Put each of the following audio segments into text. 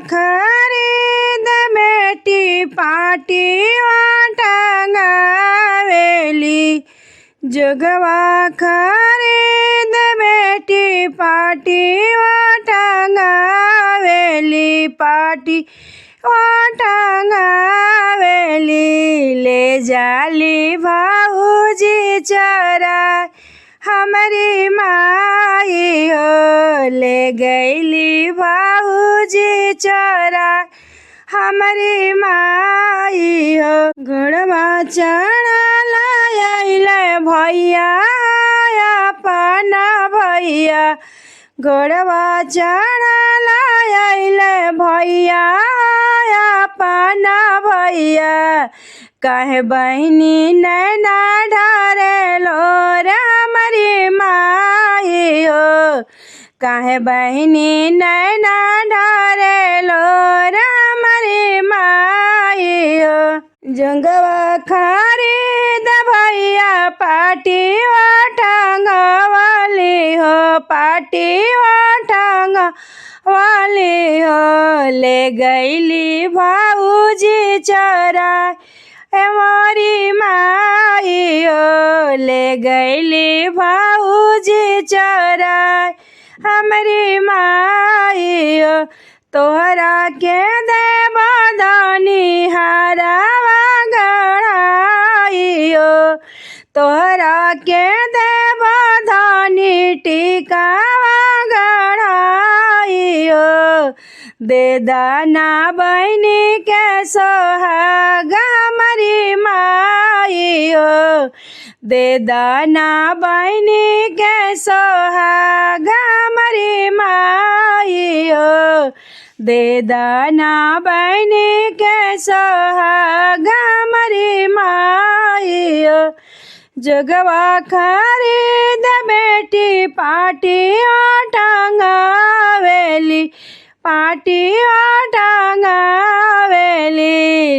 खरीद बेटी पाटी टंगावेली। जोगवा खरीद बेटी पाटी टंगावेली। पाटी टंगावेली। ले जाली भाऊजी चरा हमारी माई हो। ले गईली भाऊजी चरा हमारी माई हो। घोड़वा चढ़ला आइले भैया अपना भैया। घोड़वा चढ़ला आइले भैया अपना भैया। कहे बहनी नैना ढारे लोर हमारी माई हो। कहे बहनी नैना ढारे लोर हमारी माई हो। जोगवा खरीद भैया पाटी टंगावली हो। पाटी टंगावली हो। ले गईली भाऊजी चरा हमारी माई हो। ले गईली भाऊजी चरा हमारी माई हो। तोहरा के देव दानी हरावा गढ़ाई हो। तोहरा के देव दानी टिकावा गढ़ाई हो। दे दाना बहनी के सोहाग हमारी माई हो। दे दाना बहनी के सोहाग हमारी माई हो। दे दाना बहनी के सोहाग हमारी माई हो। जोगवा खरीद बेटी पाटी टंगावेली। पाटी टंगावेली।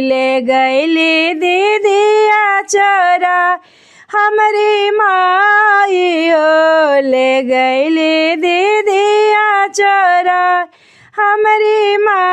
ले गईली दीदिया चरा हमारी माई हो। ले गईली दीदिया चरा हमारी माई।